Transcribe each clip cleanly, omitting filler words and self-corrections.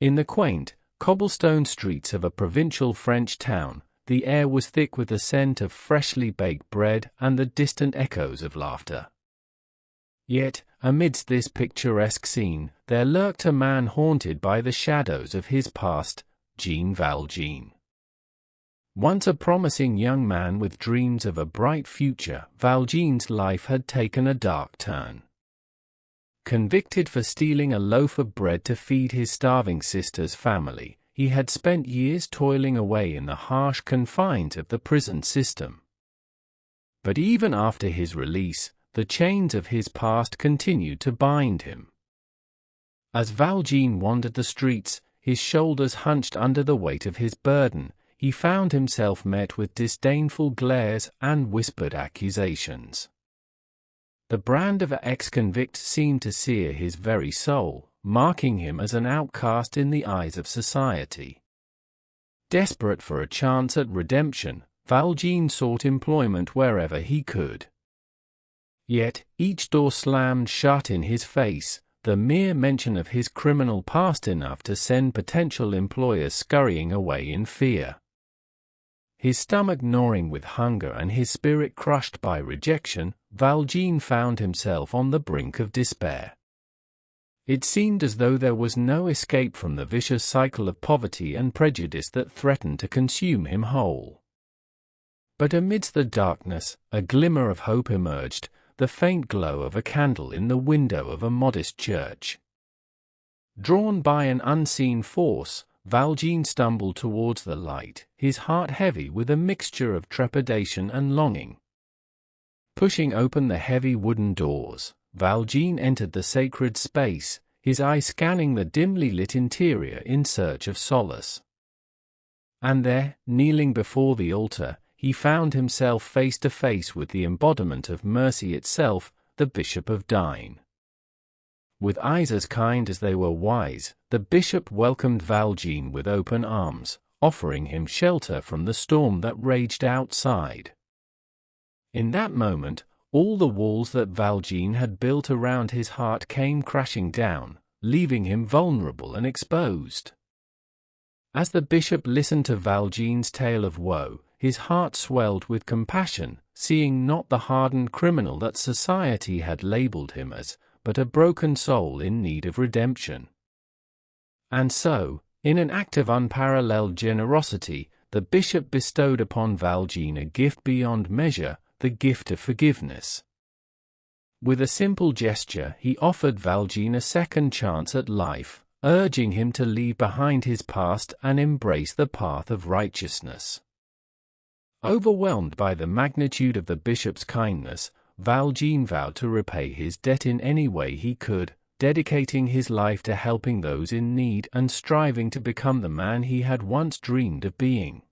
In the quaint, cobblestone streets of a provincial French town, the air was thick with the scent of freshly baked bread and the distant echoes of laughter. Yet, amidst this picturesque scene, there lurked a man haunted by the shadows of his past, Jean Valjean. Once a promising young man with dreams of a bright future, Valjean's life had taken a dark turn. Convicted for stealing a loaf of bread to feed his starving sister's family, he had spent years toiling away in the harsh confines of the prison system. But even after his release, the chains of his past continued to bind him. As Valjean wandered the streets, his shoulders hunched under the weight of his burden, he found himself met with disdainful glares and whispered accusations. The brand of an ex-convict seemed to sear his very soul, marking him as an outcast in the eyes of society. Desperate for a chance at redemption, Valjean sought employment wherever he could. Yet, each door slammed shut in his face, the mere mention of his criminal past enough to send potential employers scurrying away in fear. His stomach gnawing with hunger and his spirit crushed by rejection, Valjean found himself on the brink of despair. It seemed as though there was no escape from the vicious cycle of poverty and prejudice that threatened to consume him whole. But amidst the darkness, a glimmer of hope emerged, the faint glow of a candle in the window of a modest church. Drawn by an unseen force, Valjean stumbled towards the light, his heart heavy with a mixture of trepidation and longing. Pushing open the heavy wooden doors, Valjean entered the sacred space, his eye scanning the dimly lit interior in search of solace. And there, kneeling before the altar, he found himself face to face with the embodiment of mercy itself, the Bishop of Digne. With eyes as kind as they were wise, the bishop welcomed Valjean with open arms, offering him shelter from the storm that raged outside. In that moment, all the walls that Valjean had built around his heart came crashing down, leaving him vulnerable and exposed. As the bishop listened to Valjean's tale of woe, his heart swelled with compassion, seeing not the hardened criminal that society had labeled him as, but a broken soul in need of redemption. And so, in an act of unparalleled generosity, the bishop bestowed upon Valjean a gift beyond measure, the gift of forgiveness. With a simple gesture, he offered Valjean a second chance at life, urging him to leave behind his past and embrace the path of righteousness. Overwhelmed by the magnitude of the bishop's kindness, Valjean vowed to repay his debt in any way he could, dedicating his life to helping those in need and striving to become the man he had once dreamed of being.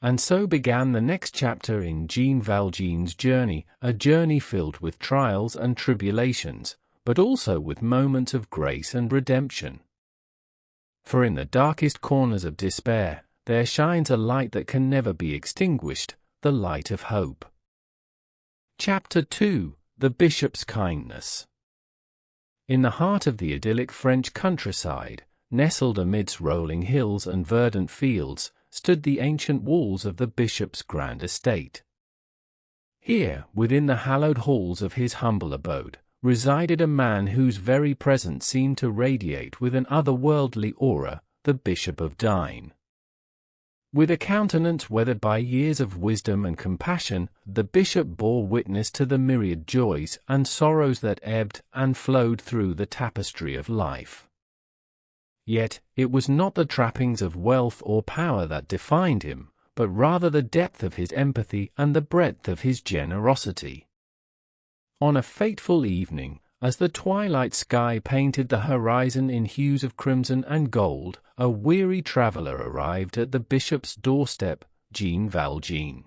And so began the next chapter in Jean Valjean's journey, a journey filled with trials and tribulations, but also with moments of grace and redemption. For in the darkest corners of despair, there shines a light that can never be extinguished, the light of hope. Chapter 2: The Bishop's Kindness. In the heart of the idyllic French countryside, nestled amidst rolling hills and verdant fields, stood the ancient walls of the bishop's grand estate. Here, within the hallowed halls of his humble abode, resided a man whose very presence seemed to radiate with an otherworldly aura, the Bishop of Digne. With a countenance weathered by years of wisdom and compassion, the bishop bore witness to the myriad joys and sorrows that ebbed and flowed through the tapestry of life. Yet, it was not the trappings of wealth or power that defined him, but rather the depth of his empathy and the breadth of his generosity. On a fateful evening, as the twilight sky painted the horizon in hues of crimson and gold, a weary traveler arrived at the bishop's doorstep, Jean Valjean.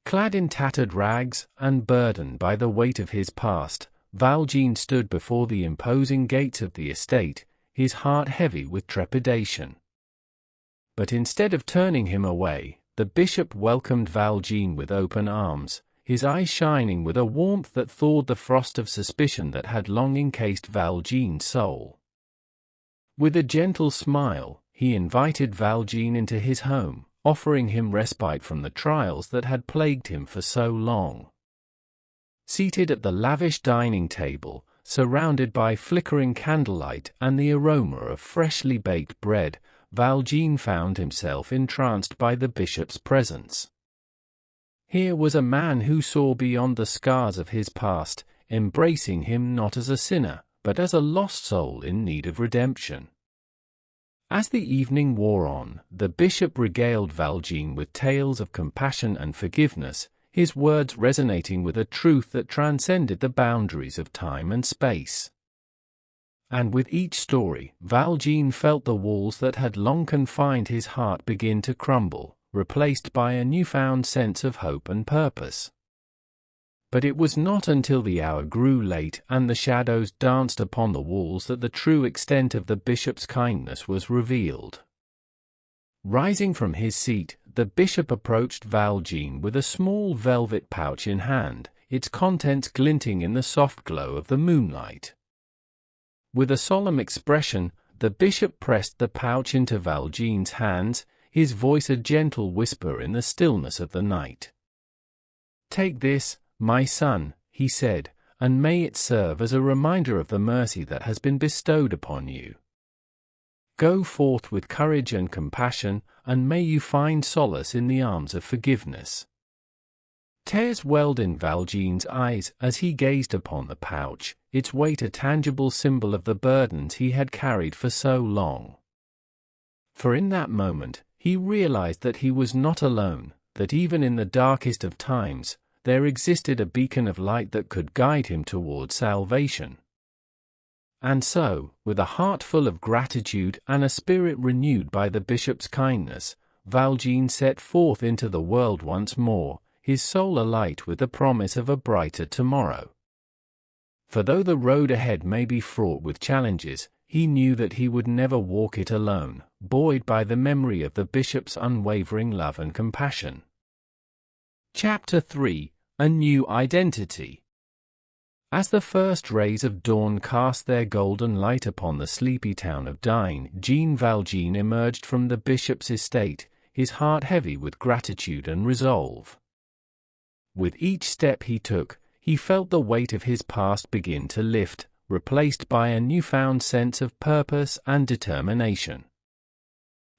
Clad in tattered rags and burdened by the weight of his past, Valjean stood before the imposing gates of the estate, his heart heavy with trepidation. But instead of turning him away, the bishop welcomed Valjean with open arms, his eyes shining with a warmth that thawed the frost of suspicion that had long encased Valjean's soul. With a gentle smile, he invited Valjean into his home, offering him respite from the trials that had plagued him for so long. Seated at the lavish dining table, surrounded by flickering candlelight and the aroma of freshly baked bread, Valjean found himself entranced by the bishop's presence. Here was a man who saw beyond the scars of his past, embracing him not as a sinner, but as a lost soul in need of redemption. As the evening wore on, the bishop regaled Valjean with tales of compassion and forgiveness, his words resonating with a truth that transcended the boundaries of time and space. And with each story, Valjean felt the walls that had long confined his heart begin to crumble, replaced by a newfound sense of hope and purpose. But it was not until the hour grew late and the shadows danced upon the walls that the true extent of the bishop's kindness was revealed. Rising from his seat, the bishop approached Valjean with a small velvet pouch in hand, its contents glinting in the soft glow of the moonlight. With a solemn expression, the bishop pressed the pouch into Valjean's hands, his voice a gentle whisper in the stillness of the night. "Take this, my son," he said, "and may it serve as a reminder of the mercy that has been bestowed upon you. Go forth with courage and compassion, and may you find solace in the arms of forgiveness." Tears welled in Valjean's eyes as he gazed upon the pouch, its weight a tangible symbol of the burdens he had carried for so long. For in that moment, he realized that he was not alone, that even in the darkest of times, there existed a beacon of light that could guide him toward salvation. And so, with a heart full of gratitude and a spirit renewed by the bishop's kindness, Valjean set forth into the world once more, his soul alight with the promise of a brighter tomorrow. For though the road ahead may be fraught with challenges, he knew that he would never walk it alone, buoyed by the memory of the bishop's unwavering love and compassion. Chapter 3: A New Identity. As the first rays of dawn cast their golden light upon the sleepy town of Digne, Jean Valjean emerged from the bishop's estate, his heart heavy with gratitude and resolve. With each step he took, he felt the weight of his past begin to lift, replaced by a newfound sense of purpose and determination.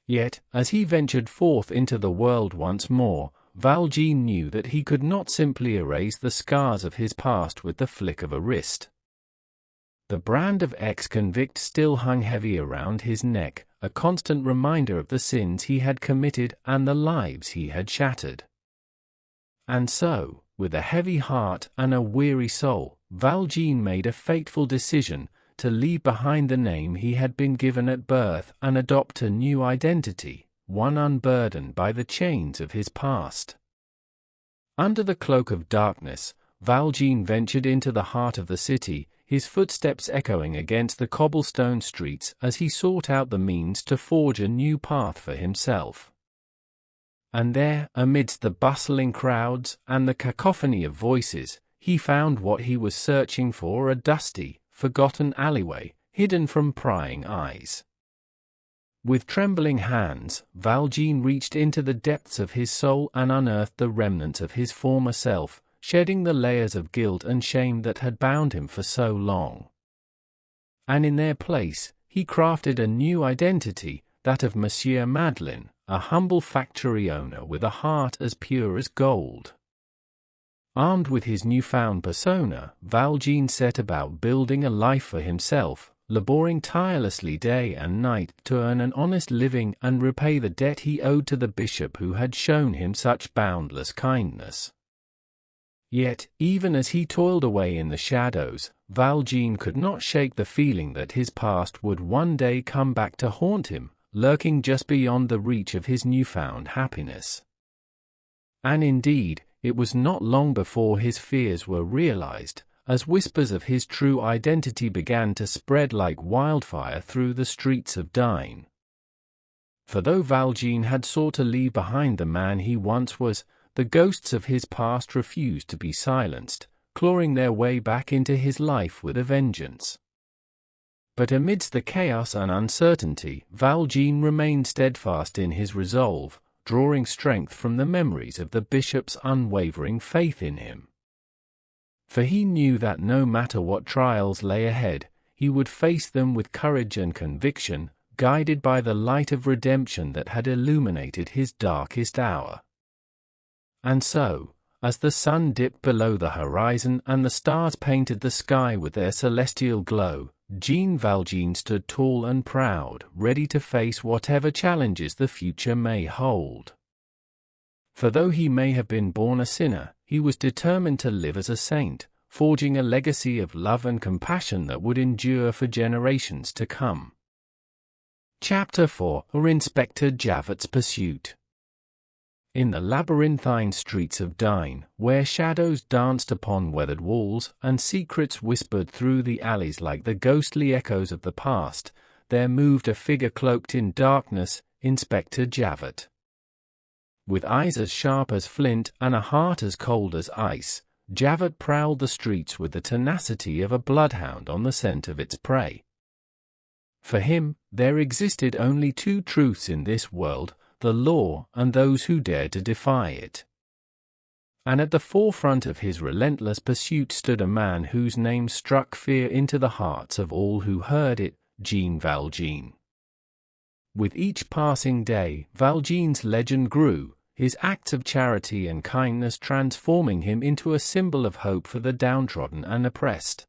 Yet, as he ventured forth into the world once more, Valjean knew that he could not simply erase the scars of his past with the flick of a wrist. The brand of ex-convict still hung heavy around his neck, a constant reminder of the sins he had committed and the lives he had shattered. And so, with a heavy heart and a weary soul, Valjean made a fateful decision to leave behind the name he had been given at birth and adopt a new identity, one unburdened by the chains of his past. Under the cloak of darkness, Valjean ventured into the heart of the city, his footsteps echoing against the cobblestone streets as he sought out the means to forge a new path for himself. And there, amidst the bustling crowds and the cacophony of voices, he found what he was searching for: a dusty, forgotten alleyway, hidden from prying eyes. With trembling hands, Valjean reached into the depths of his soul and unearthed the remnants of his former self, shedding the layers of guilt and shame that had bound him for so long. And in their place, he crafted a new identity, that of Monsieur Madeleine, a humble factory owner with a heart as pure as gold. Armed with his newfound persona, Valjean set about building a life for himself, laboring tirelessly day and night to earn an honest living and repay the debt he owed to the bishop who had shown him such boundless kindness. Yet, even as he toiled away in the shadows, Valjean could not shake the feeling that his past would one day come back to haunt him, lurking just beyond the reach of his newfound happiness. And indeed, it was not long before his fears were realized, as whispers of his true identity began to spread like wildfire through the streets of Digne. For though Valjean had sought to leave behind the man he once was, the ghosts of his past refused to be silenced, clawing their way back into his life with a vengeance. But amidst the chaos and uncertainty, Valjean remained steadfast in his resolve, drawing strength from the memories of the bishop's unwavering faith in him. For he knew that no matter what trials lay ahead, he would face them with courage and conviction, guided by the light of redemption that had illuminated his darkest hour. And so, as the sun dipped below the horizon and the stars painted the sky with their celestial glow, Jean Valjean stood tall and proud, ready to face whatever challenges the future may hold. For though he may have been born a sinner, he was determined to live as a saint, forging a legacy of love and compassion that would endure for generations to come. Chapter 4: Inspector Javot's Pursuit. In the labyrinthine streets of Digne, where shadows danced upon weathered walls and secrets whispered through the alleys like the ghostly echoes of the past, there moved a figure cloaked in darkness, Inspector Javot. With eyes as sharp as flint and a heart as cold as ice, Javot prowled the streets with the tenacity of a bloodhound on the scent of its prey. For him, there existed only two truths in this world: the law and those who dared to defy it. And at the forefront of his relentless pursuit stood a man whose name struck fear into the hearts of all who heard it: Jean Valjean. With each passing day, Valjean's legend grew, his acts of charity and kindness transforming him into a symbol of hope for the downtrodden and oppressed.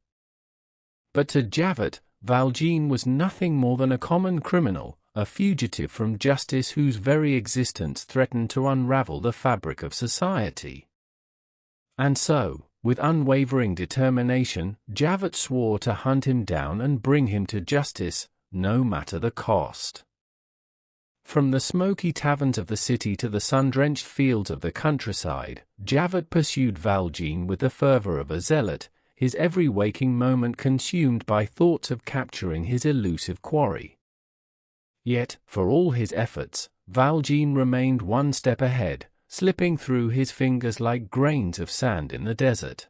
But to Javot, Valjean was nothing more than a common criminal, a fugitive from justice whose very existence threatened to unravel the fabric of society. And so, with unwavering determination, Javot swore to hunt him down and bring him to justice, no matter the cost. From the smoky taverns of the city to the sun-drenched fields of the countryside, Javot pursued Valjean with the fervor of a zealot, his every waking moment consumed by thoughts of capturing his elusive quarry. Yet, for all his efforts, Valjean remained one step ahead, slipping through his fingers like grains of sand in the desert.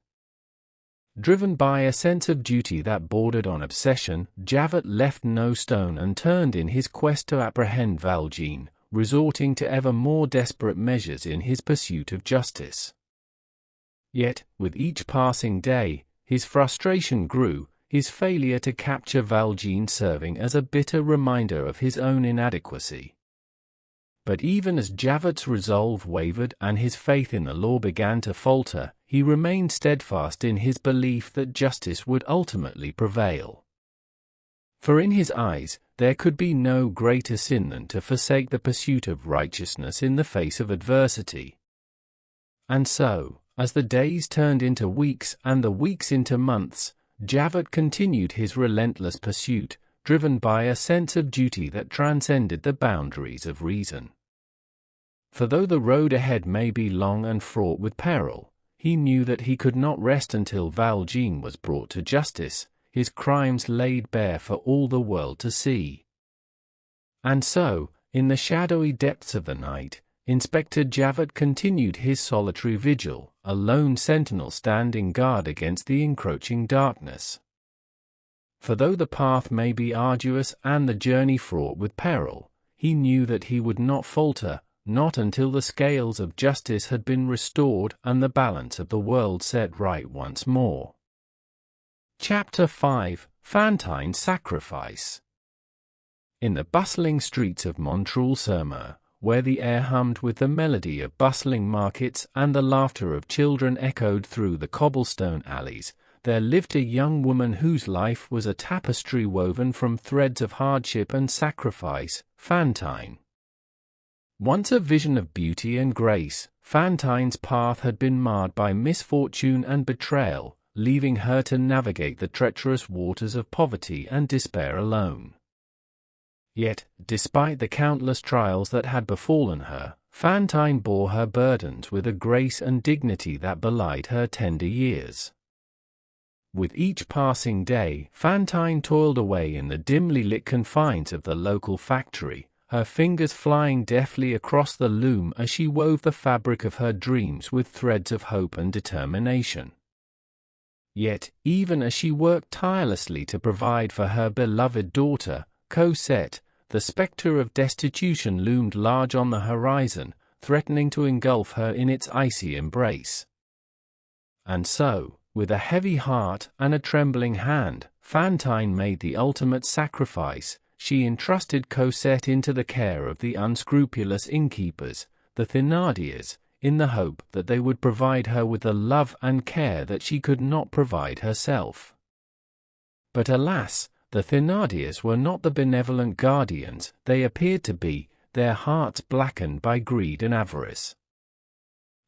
Driven by a sense of duty that bordered on obsession, Javot left no stone unturned in his quest to apprehend Valjean, resorting to ever more desperate measures in his pursuit of justice. Yet, with each passing day, his frustration grew, his failure to capture Valjean serving as a bitter reminder of his own inadequacy. But even as Javot's resolve wavered and his faith in the law began to falter, he remained steadfast in his belief that justice would ultimately prevail. For in his eyes, there could be no greater sin than to forsake the pursuit of righteousness in the face of adversity. And so, as the days turned into weeks and the weeks into months, Javot continued his relentless pursuit, driven by a sense of duty that transcended the boundaries of reason. For though the road ahead may be long and fraught with peril, he knew that he could not rest until Valjean was brought to justice, his crimes laid bare for all the world to see. And so, in the shadowy depths of the night, Inspector Javot continued his solitary vigil, a lone sentinel standing guard against the encroaching darkness. For though the path may be arduous and the journey fraught with peril, he knew that he would not falter, not until the scales of justice had been restored and the balance of the world set right once more. Chapter 5: Fantine's Sacrifice. In the bustling streets of Montreuil-sur-Mer, where the air hummed with the melody of bustling markets and the laughter of children echoed through the cobblestone alleys, there lived a young woman whose life was a tapestry woven from threads of hardship and sacrifice, Fantine. Once a vision of beauty and grace, Fantine's path had been marred by misfortune and betrayal, leaving her to navigate the treacherous waters of poverty and despair alone. Yet, despite the countless trials that had befallen her, Fantine bore her burdens with a grace and dignity that belied her tender years. With each passing day, Fantine toiled away in the dimly lit confines of the local factory, her fingers flying deftly across the loom as she wove the fabric of her dreams with threads of hope and determination. Yet, even as she worked tirelessly to provide for her beloved daughter, Cosette, the spectre of destitution loomed large on the horizon, threatening to engulf her in its icy embrace. And so, with a heavy heart and a trembling hand, Fantine made the ultimate sacrifice. She entrusted Cosette into the care of the unscrupulous innkeepers, the Thénardiers, in the hope that they would provide her with the love and care that she could not provide herself. But alas, the Thénardiers were not the benevolent guardians they appeared to be, their hearts blackened by greed and avarice.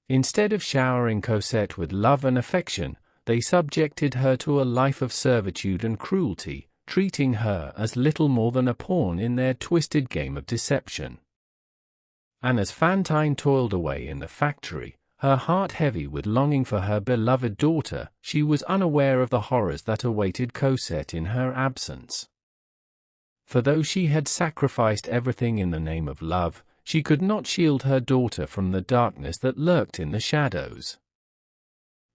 Instead of showering Cosette with love and affection, they subjected her to a life of servitude and cruelty, treating her as little more than a pawn in their twisted game of deception. And as Fantine toiled away in the factory, her heart heavy with longing for her beloved daughter, she was unaware of the horrors that awaited Cosette in her absence. For though she had sacrificed everything in the name of love, she could not shield her daughter from the darkness that lurked in the shadows.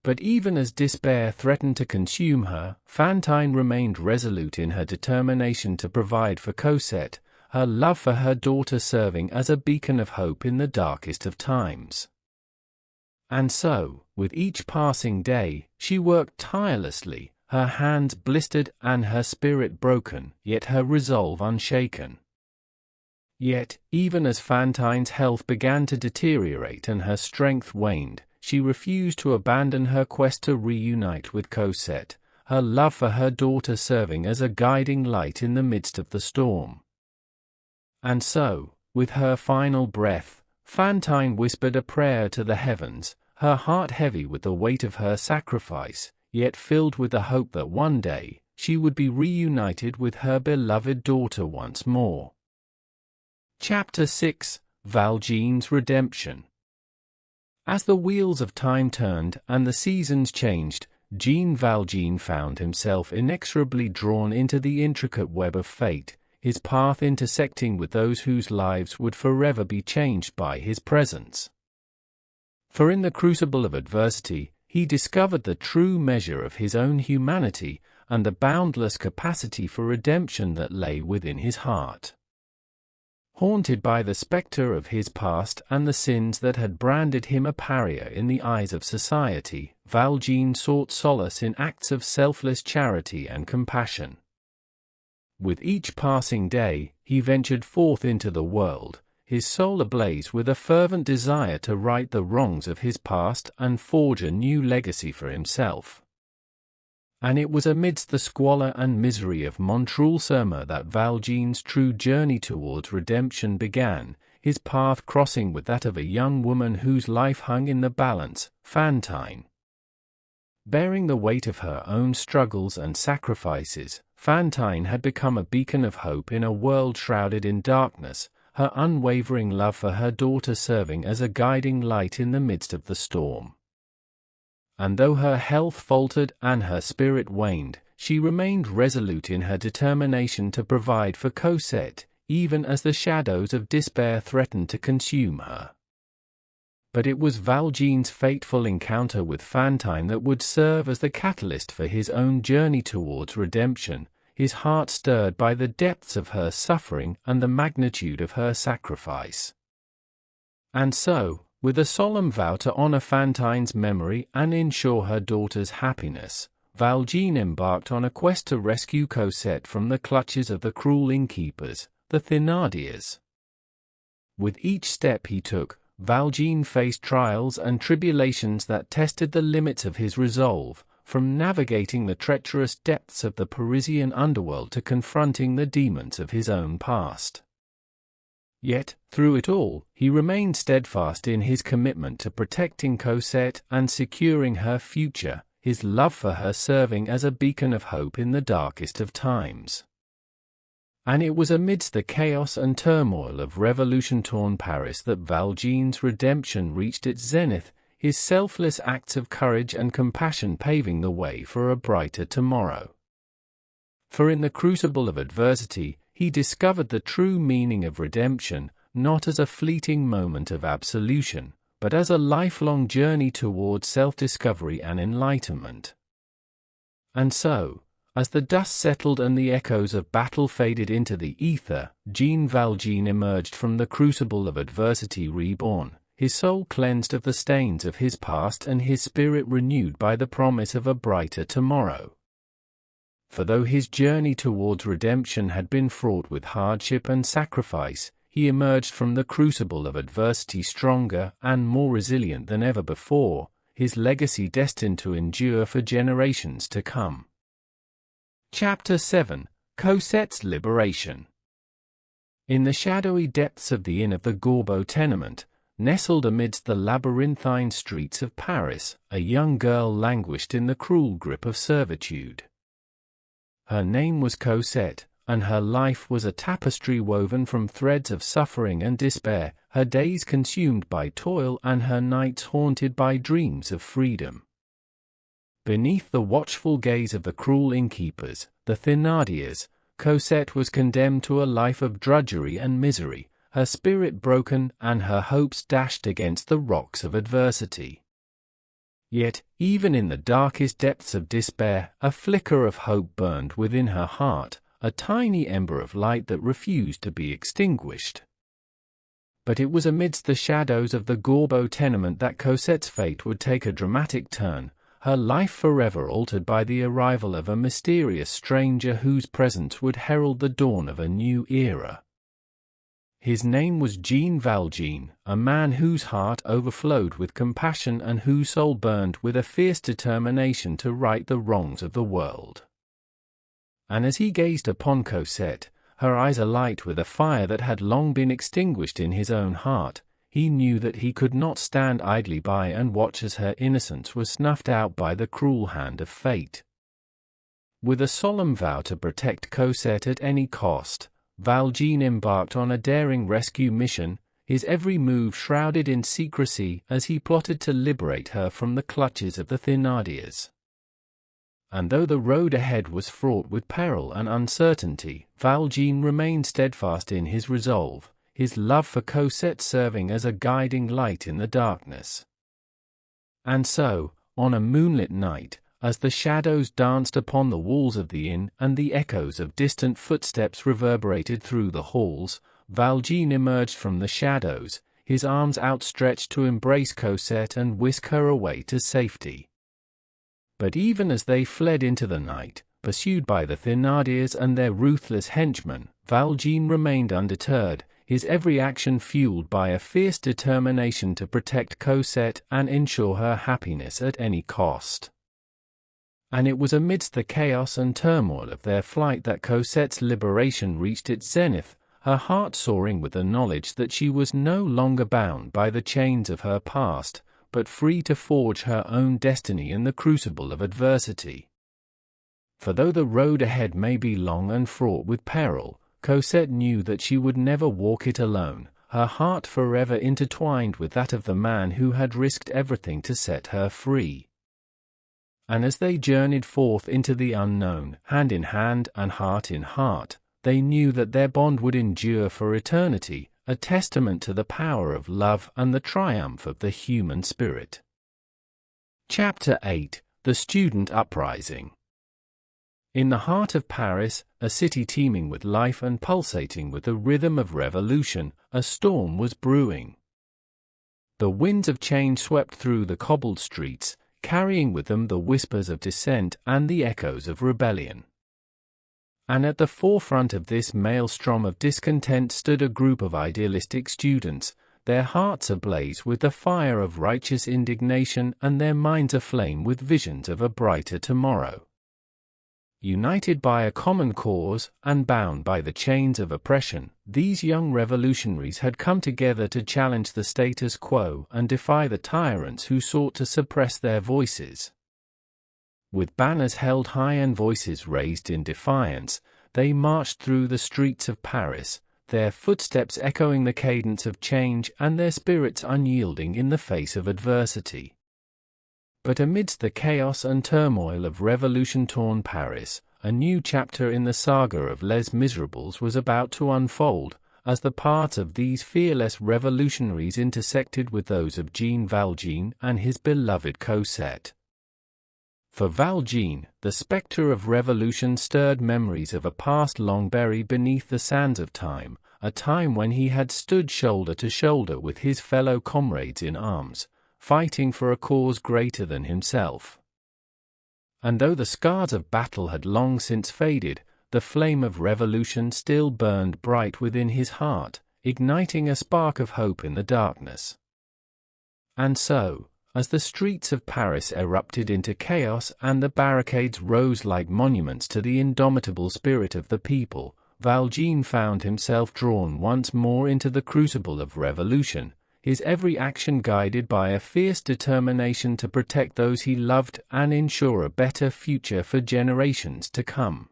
But even as despair threatened to consume her, Fantine remained resolute in her determination to provide for Cosette, her love for her daughter serving as a beacon of hope in the darkest of times. And so, with each passing day, she worked tirelessly, her hands blistered and her spirit broken, yet her resolve unshaken. Yet, even as Fantine's health began to deteriorate and her strength waned, she refused to abandon her quest to reunite with Cosette, her love for her daughter serving as a guiding light in the midst of the storm. And so, with her final breath, Fantine whispered a prayer to the heavens, her heart heavy with the weight of her sacrifice, yet filled with the hope that one day, she would be reunited with her beloved daughter once more. Chapter 6: Valjean's Redemption. As the wheels of time turned and the seasons changed, Jean Valjean found himself inexorably drawn into the intricate web of fate, his path intersecting with those whose lives would forever be changed by his presence. For in the crucible of adversity, he discovered the true measure of his own humanity and the boundless capacity for redemption that lay within his heart. Haunted by the spectre of his past and the sins that had branded him a pariah in the eyes of society, Valjean sought solace in acts of selfless charity and compassion. With each passing day, he ventured forth into the world, his soul ablaze with a fervent desire to right the wrongs of his past and forge a new legacy for himself. And it was amidst the squalor and misery of Montreal-sur-Mer that Valjean's true journey towards redemption began, his path crossing with that of a young woman whose life hung in the balance, Fantine. Bearing the weight of her own struggles and sacrifices, Fantine had become a beacon of hope in a world shrouded in darkness, her unwavering love for her daughter serving as a guiding light in the midst of the storm. And though her health faltered and her spirit waned, she remained resolute in her determination to provide for Cosette, even as the shadows of despair threatened to consume her. But it was Valjean's fateful encounter with Fantine that would serve as the catalyst for his own journey towards redemption, his heart stirred by the depths of her suffering and the magnitude of her sacrifice. And so, with a solemn vow to honor Fantine's memory and ensure her daughter's happiness, Valjean embarked on a quest to rescue Cosette from the clutches of the cruel innkeepers, the Thénardiers. With each step he took, Valjean faced trials and tribulations that tested the limits of his resolve, from navigating the treacherous depths of the Parisian underworld to confronting the demons of his own past. Yet, through it all, he remained steadfast in his commitment to protecting Cosette and securing her future, his love for her serving as a beacon of hope in the darkest of times. And it was amidst the chaos and turmoil of revolution-torn Paris that Valjean's redemption reached its zenith, his selfless acts of courage and compassion paving the way for a brighter tomorrow. For in the crucible of adversity, he discovered the true meaning of redemption, not as a fleeting moment of absolution, but as a lifelong journey towards self-discovery and enlightenment. And so, as the dust settled and the echoes of battle faded into the ether, Jean Valjean emerged from the crucible of adversity reborn, his soul cleansed of the stains of his past and his spirit renewed by the promise of a brighter tomorrow. For though his journey towards redemption had been fraught with hardship and sacrifice, he emerged from the crucible of adversity stronger and more resilient than ever before, his legacy destined to endure for generations to come. Chapter 7: Cosette's Liberation. In the shadowy depths of the inn of the Gorbeau tenement, nestled amidst the labyrinthine streets of Paris, a young girl languished in the cruel grip of servitude. Her name was Cosette, and her life was a tapestry woven from threads of suffering and despair, her days consumed by toil and her nights haunted by dreams of freedom. Beneath the watchful gaze of the cruel innkeepers, the Thénardiers, Cosette was condemned to a life of drudgery and misery, her spirit broken and her hopes dashed against the rocks of adversity. Yet, even in the darkest depths of despair, a flicker of hope burned within her heart, a tiny ember of light that refused to be extinguished. But it was amidst the shadows of the Gorbeau tenement that Cosette's fate would take a dramatic turn, her life forever altered by the arrival of a mysterious stranger whose presence would herald the dawn of a new era. His name was Jean Valjean, a man whose heart overflowed with compassion and whose soul burned with a fierce determination to right the wrongs of the world. And as he gazed upon Cosette, her eyes alight with a fire that had long been extinguished in his own heart, he knew that he could not stand idly by and watch as her innocence was snuffed out by the cruel hand of fate. With a solemn vow to protect Cosette at any cost, Valjean embarked on a daring rescue mission, his every move shrouded in secrecy as he plotted to liberate her from the clutches of the Thénardiers. And though the road ahead was fraught with peril and uncertainty, Valjean remained steadfast in his resolve, his love for Cosette serving as a guiding light in the darkness. And so, on a moonlit night, as the shadows danced upon the walls of the inn and the echoes of distant footsteps reverberated through the halls, Valjean emerged from the shadows, his arms outstretched to embrace Cosette and whisk her away to safety. But even as they fled into the night, pursued by the Thénardiers and their ruthless henchmen, Valjean remained undeterred, his every action fueled by a fierce determination to protect Cosette and ensure her happiness at any cost. And it was amidst the chaos and turmoil of their flight that Cosette's liberation reached its zenith, her heart soaring with the knowledge that she was no longer bound by the chains of her past, but free to forge her own destiny in the crucible of adversity. For though the road ahead may be long and fraught with peril, Cosette knew that she would never walk it alone, her heart forever intertwined with that of the man who had risked everything to set her free. And as they journeyed forth into the unknown, hand in hand and heart in heart, they knew that their bond would endure for eternity, a testament to the power of love and the triumph of the human spirit. Chapter 8: The Student Uprising. In the heart of Paris, a city teeming with life and pulsating with the rhythm of revolution, a storm was brewing. The winds of change swept through the cobbled streets, carrying with them the whispers of dissent and the echoes of rebellion. And at the forefront of this maelstrom of discontent stood a group of idealistic students, their hearts ablaze with the fire of righteous indignation and their minds aflame with visions of a brighter tomorrow. United by a common cause and bound by the chains of oppression, these young revolutionaries had come together to challenge the status quo and defy the tyrants who sought to suppress their voices. With banners held high and voices raised in defiance, they marched through the streets of Paris, their footsteps echoing the cadence of change and their spirits unyielding in the face of adversity. But amidst the chaos and turmoil of revolution-torn Paris, a new chapter in the saga of Les Misérables was about to unfold, as the paths of these fearless revolutionaries intersected with those of Jean Valjean and his beloved Cosette. For Valjean, the spectre of revolution stirred memories of a past long buried beneath the sands of time, a time when he had stood shoulder to shoulder with his fellow comrades in arms, fighting for a cause greater than himself. And though the scars of battle had long since faded, the flame of revolution still burned bright within his heart, igniting a spark of hope in the darkness. And so, as the streets of Paris erupted into chaos and the barricades rose like monuments to the indomitable spirit of the people, Valjean found himself drawn once more into the crucible of revolution, his every action guided by a fierce determination to protect those he loved and ensure a better future for generations to come.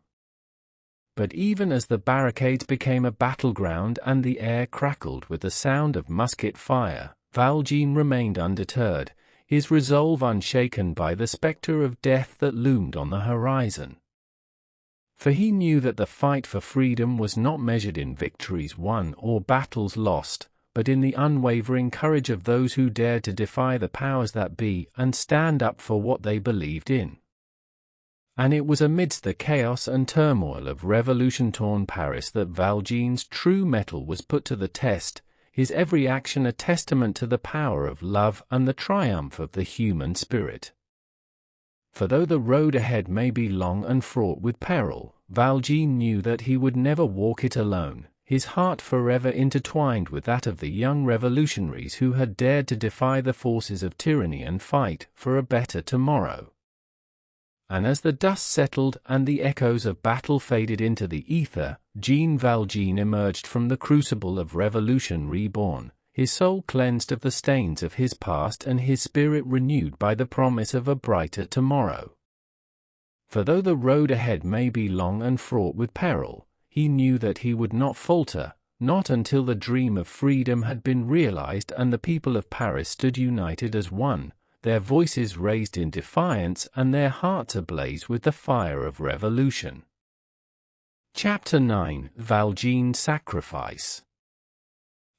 But even as the barricades became a battleground and the air crackled with the sound of musket fire, Valjean remained undeterred, his resolve unshaken by the spectre of death that loomed on the horizon. For he knew that the fight for freedom was not measured in victories won or battles lost, but in the unwavering courage of those who dared to defy the powers that be and stand up for what they believed in. And it was amidst the chaos and turmoil of revolution-torn Paris that Valjean's true mettle was put to the test, his every action a testament to the power of love and the triumph of the human spirit. For though the road ahead may be long and fraught with peril, Valjean knew that he would never walk it alone, his heart forever intertwined with that of the young revolutionaries who had dared to defy the forces of tyranny and fight for a better tomorrow. And as the dust settled and the echoes of battle faded into the ether, Jean Valjean emerged from the crucible of revolution reborn, his soul cleansed of the stains of his past and his spirit renewed by the promise of a brighter tomorrow. For though the road ahead may be long and fraught with peril, he knew that he would not falter, not until the dream of freedom had been realized and the people of Paris stood united as one, their voices raised in defiance and their hearts ablaze with the fire of revolution. Chapter 9: Valjean's Sacrifice.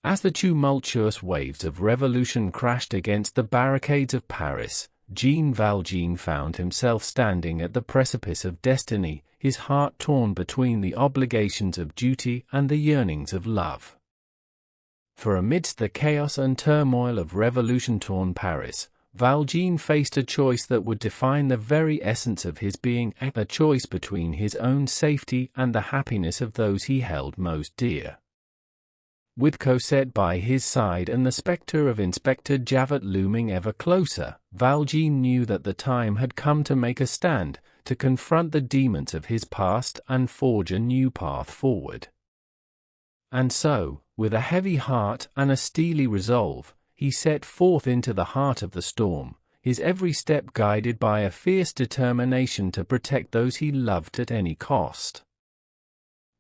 As the tumultuous waves of revolution crashed against the barricades of Paris, Jean Valjean found himself standing at the precipice of destiny, his heart torn between the obligations of duty and the yearnings of love. For amidst the chaos and turmoil of revolution-torn Paris, Valjean faced a choice that would define the very essence of his being, a choice between his own safety and the happiness of those he held most dear. With Cosette by his side and the spectre of Inspector Javert looming ever closer, Valjean knew that the time had come to make a stand, to confront the demons of his past and forge a new path forward. And so, with a heavy heart and a steely resolve, he set forth into the heart of the storm, his every step guided by a fierce determination to protect those he loved at any cost.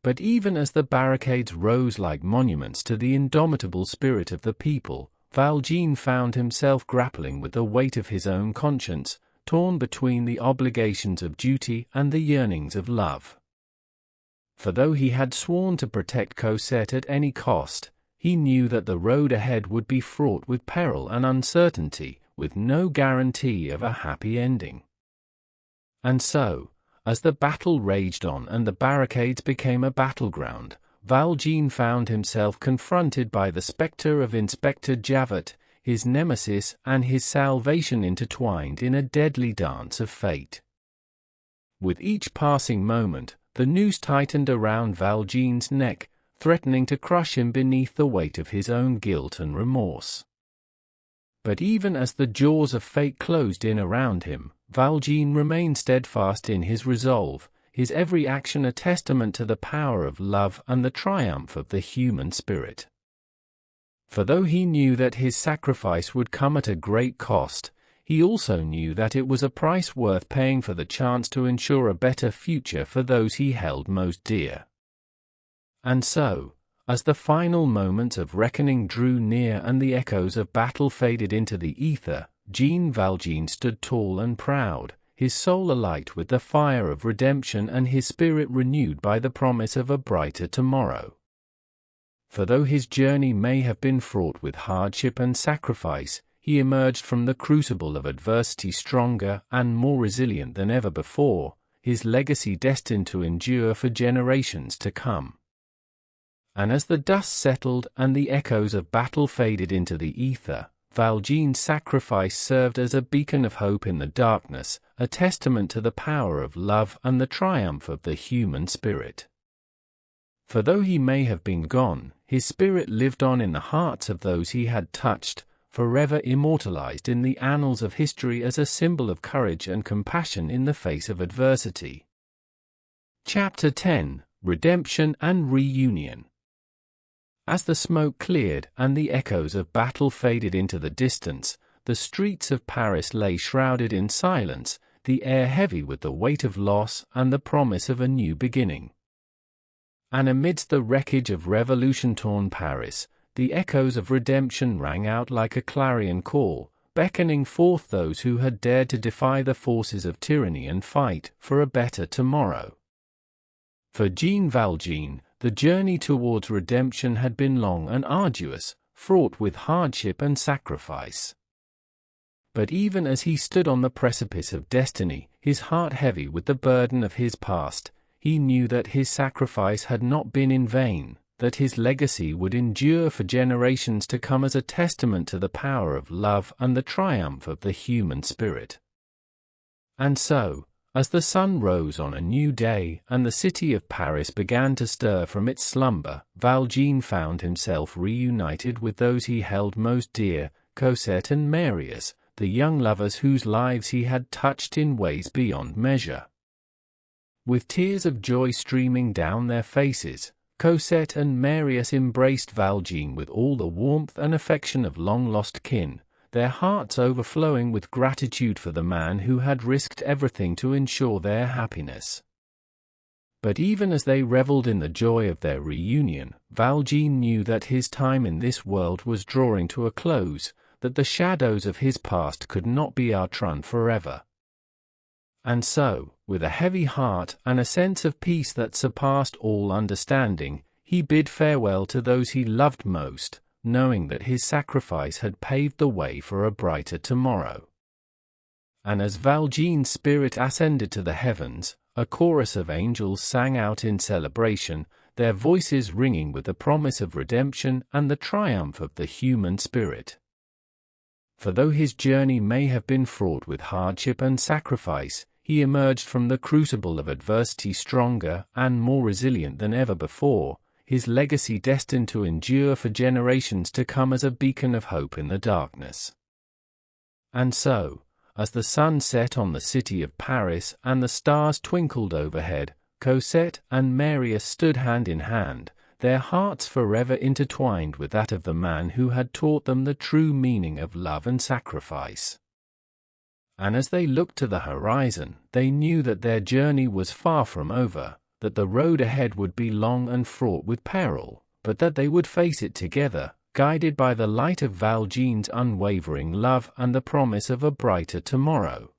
But even as the barricades rose like monuments to the indomitable spirit of the people, Valjean found himself grappling with the weight of his own conscience, torn between the obligations of duty and the yearnings of love. For though he had sworn to protect Cosette at any cost, he knew that the road ahead would be fraught with peril and uncertainty, with no guarantee of a happy ending. And so, as the battle raged on and the barricades became a battleground, Valjean found himself confronted by the spectre of Inspector Javert, his nemesis and his salvation intertwined in a deadly dance of fate. With each passing moment, the noose tightened around Valjean's neck, threatening to crush him beneath the weight of his own guilt and remorse. But even as the jaws of fate closed in around him, Valjean remained steadfast in his resolve, his every action a testament to the power of love and the triumph of the human spirit. For though he knew that his sacrifice would come at a great cost, he also knew that it was a price worth paying for the chance to ensure a better future for those he held most dear. And so, as the final moments of reckoning drew near and the echoes of battle faded into the ether, Jean Valjean stood tall and proud, his soul alight with the fire of redemption and his spirit renewed by the promise of a brighter tomorrow. For though his journey may have been fraught with hardship and sacrifice, he emerged from the crucible of adversity stronger and more resilient than ever before, his legacy destined to endure for generations to come. And as the dust settled and the echoes of battle faded into the ether, Valjean's sacrifice served as a beacon of hope in the darkness, a testament to the power of love and the triumph of the human spirit. For though he may have been gone, his spirit lived on in the hearts of those he had touched, forever immortalized in the annals of history as a symbol of courage and compassion in the face of adversity. Chapter 10: Redemption and Reunion. As the smoke cleared and the echoes of battle faded into the distance, the streets of Paris lay shrouded in silence, the air heavy with the weight of loss and the promise of a new beginning. And amidst the wreckage of revolution-torn Paris, the echoes of redemption rang out like a clarion call, beckoning forth those who had dared to defy the forces of tyranny and fight for a better tomorrow. For Jean Valjean, the journey towards redemption had been long and arduous, fraught with hardship and sacrifice. But even as he stood on the precipice of destiny, his heart heavy with the burden of his past, he knew that his sacrifice had not been in vain, that his legacy would endure for generations to come as a testament to the power of love and the triumph of the human spirit. And so, as the sun rose on a new day and the city of Paris began to stir from its slumber, Valjean found himself reunited with those he held most dear, Cosette and Marius, the young lovers whose lives he had touched in ways beyond measure. With tears of joy streaming down their faces, Cosette and Marius embraced Valjean with all the warmth and affection of long-lost kin, their hearts overflowing with gratitude for the man who had risked everything to ensure their happiness. But even as they reveled in the joy of their reunion, Valjean knew that his time in this world was drawing to a close, that the shadows of his past could not be outrun forever. And so, with a heavy heart and a sense of peace that surpassed all understanding, he bid farewell to those he loved most, knowing that his sacrifice had paved the way for a brighter tomorrow. And as Valjean's spirit ascended to the heavens, a chorus of angels sang out in celebration, their voices ringing with the promise of redemption and the triumph of the human spirit. For though his journey may have been fraught with hardship and sacrifice, he emerged from the crucible of adversity stronger and more resilient than ever before, his legacy destined to endure for generations to come as a beacon of hope in the darkness. And so, as the sun set on the city of Paris and the stars twinkled overhead, Cosette and Marius stood hand in hand, their hearts forever intertwined with that of the man who had taught them the true meaning of love and sacrifice. And as they looked to the horizon, they knew that their journey was far from over, that the road ahead would be long and fraught with peril, but that they would face it together, guided by the light of Valjean's unwavering love and the promise of a brighter tomorrow.